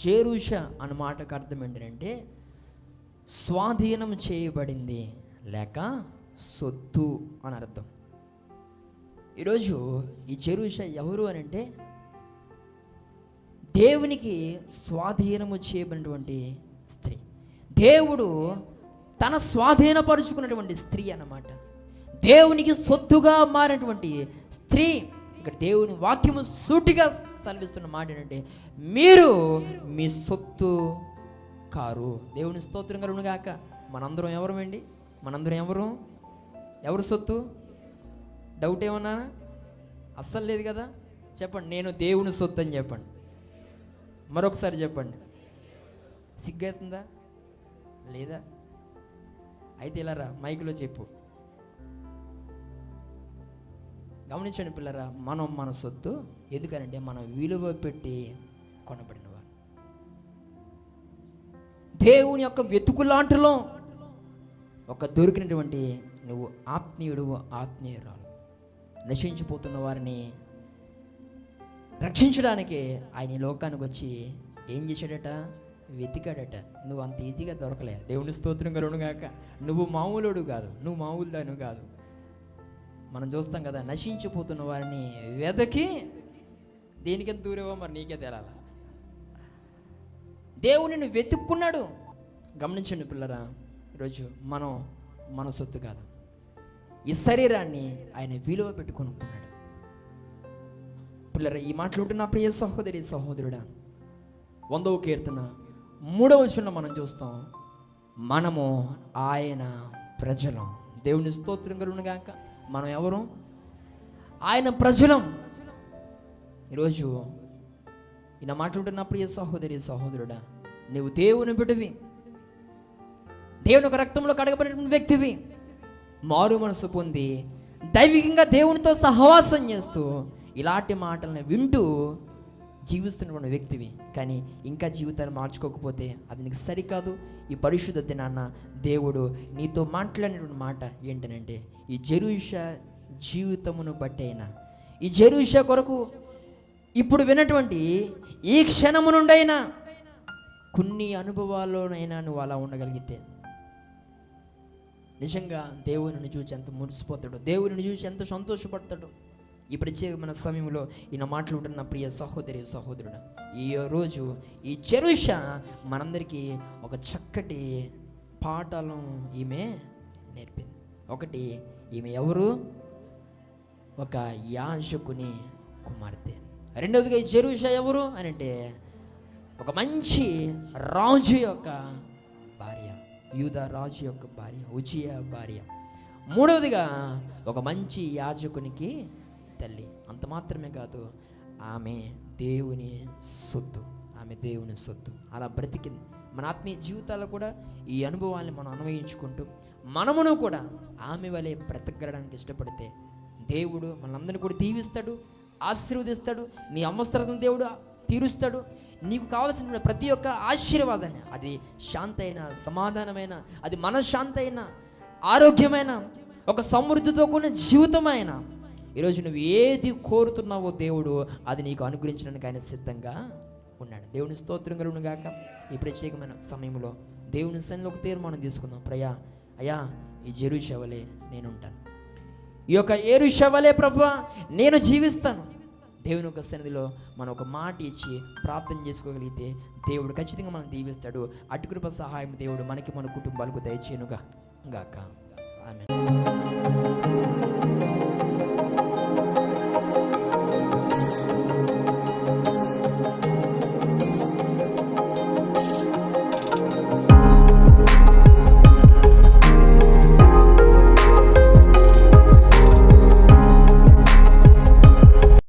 జెరూష అన్న మాటకు అర్థం ఏంటంటే స్వాధీనం చేయబడింది లేక సొత్తు అని అర్థం. ఈరోజు ఈ జెరూష ఎవరు అని అంటే దేవునికి స్వాధీనము చేయబడినటువంటి స్త్రీ, దేవుడు తన స్వాధీనపరుచుకున్నటువంటి స్త్రీ అన్నమాట. దేవునికి సొత్తుగా మారినటువంటి స్త్రీ. ఇక్కడ దేవుని వాక్యము సూటిగా సెలవిస్తున్న మాట ఏంటంటే మీరు మీ సొత్తు కారు. దేవుని స్తోత్రం కలుగును గాక. మనందరం ఎవరమండి? మనందరం ఎవరు సొత్తు? డౌట్ ఏమన్నా? అస్సలు లేదు కదా. చెప్పండి, నేను దేవుని సొత్తు అని చెప్పండి. మరొకసారి చెప్పండి. సిగ్గవుతుందా లేదా? అయితే ఇలా రా, మైకులో చెప్పు. గమనించండి పిల్లరా, మనం మన సొత్తు. ఎందుకనంటే మనం విలువ పెట్టి కొనబడిన వారు. దేవుని యొక్క వెతుకులాంటిలో ఒక దొరికినటువంటి నువ్వు ఆత్మీయుడు, ఆత్మీయురాలు. నశించిపోతున్న వారిని రక్షించడానికి ఆయన ఈ లోకానికి వచ్చి ఏం చేశాడట? వెతికాడట. నువ్వు అంత ఈజీగా దొరకలే. దేవుని స్తోత్రం కలుగును గాక. నువ్వు మామూలుడు కాదు, నువ్వు మామూలు దాను కాదు. మనం చూస్తాం కదా, నశించిపోతున్న వారిని వెదకి దేనికెంత దూరేవో మరి నీకే తెలాల. దేవుడు నిన్ను వెతుక్కున్నాడు. గమనించండి పిల్లరా, ఈరోజు మనం మన సొత్తు కాదు. ఈ శరీరాన్ని ఆయన విలువ పెట్టుకొనుకున్నాడు. పిల్లరా, ఈ మాట్లాడుతున్న ప్రియ సహోదరి సహోదరుడా, 100వ కీర్తన 3వ వచనం మనం చూస్తాం. మనము ఆయన ప్రజలం. దేవుని స్తోత్రం కలుగును గాక. మనం ఎవరు? ఆయన ప్రజలం. ఈరోజు ఈయన మాట్లాడుతున్న ప్రియ సహోదరి సహోదరుడా, నువ్వు దేవుని బిడ్డవి, దేవుని ఒక రక్తంలో కడగబడిన వ్యక్తివి, మారు మనసు పొంది దైవికంగా దేవునితో సహవాసం చేస్తూ ఇలాంటి మాటలను వింటూ జీవిస్తున్నటువంటి వ్యక్తివి. కానీ ఇంకా జీవితాన్ని మార్చుకోకపోతే అది నీకు సరికాదు. ఈ పరిశుద్ధ దినాన్న దేవుడు నీతో మాట్లాడినటువంటి మాట ఏంటనంటే, ఈ జెరూష జీవితమును బట్టి అయినా, ఈ జెరూష కొరకు ఇప్పుడు విన్నటువంటి ఈ క్షణము నుండైనా కొన్ని అనుభవాల్లోనైనా నువ్వు అలా ఉండగలిగితే నిజంగా దేవుని చూసి ఎంత మురిసిపోతాడో, దేవుని చూసి ఎంత సంతోషపడతాడో. ఈ ప్రత్యేకమైన సమయంలో ఈయన మాట్లాడుతున్న ప్రియ సహోదరి సహోదరుడు, ఈ రోజు ఈ జెరూష మనందరికీ ఒక చక్కటి పాఠాలను ఈమె నేర్పింది. ఒకటి, ఈమె ఎవరు? ఒక యాజకుని కుమార్తె. రెండవదిగా ఈ జెరూష ఎవరు అని అంటే ఒక మంచి రాజు యొక్క భార్య, యూదా రాజు యొక్క భార్య, ఉజియా భార్య. మూడవదిగా ఒక మంచి యాజకునికి తల్లి. అంత మాత్రమే కాదు, ఆమె దేవుని సొత్తు. ఆమె దేవుని సొత్తు. అలా బ్రతికింది. మన ఆత్మీయ జీవితాల్లో కూడా ఈ అనుభవాన్ని మనం అన్వయించుకుంటూ మనమును కూడా ఆమె వలె బ్రతకడానికి ఇష్టపడితే దేవుడు మనందరినీ కూడా దీవిస్తాడు, ఆశీర్వదిస్తాడు. నీ అవసరతను దేవుడు తీరుస్తాడు. నీకు కావాల్సిన ప్రతి ఒక్క ఆశీర్వాదాన్ని, అది శాంతి అయినా, సమాధానమైన, అది మనశ్శాంతి అయినా, ఆరోగ్యమైన, ఒక సమృద్ధితో కూడిన జీవితమైన, ఈరోజు నువ్వు ఏది కోరుతున్నావో దేవుడు అది నీకు అనుగ్రహించడానికి ఆయన సిద్ధంగా ఉన్నాడు. దేవుని స్తోత్రం కలుగును గాక. ఈ ప్రత్యేకమైన సమయంలో దేవుని సన్నిధిలో ఒక తీర్మానం తీసుకుందాం. అయ్యా ఈ జెరూష వలె నేను ఉంటాను, ఈ యొక్క యెరూష వలె ప్రభువా నేను జీవిస్తాను. దేవుని యొక్క సన్నిధిలో మనం ఒక మాట ఇచ్చి ప్రార్థన చేసుకోగలిగితే దేవుడు ఖచ్చితంగా మనం దీవిస్తాడు. అటు కృప సహాయం దేవుడు మనకి, మన కుటుంబాలకు దయచేయును గాక. ఆమేన్.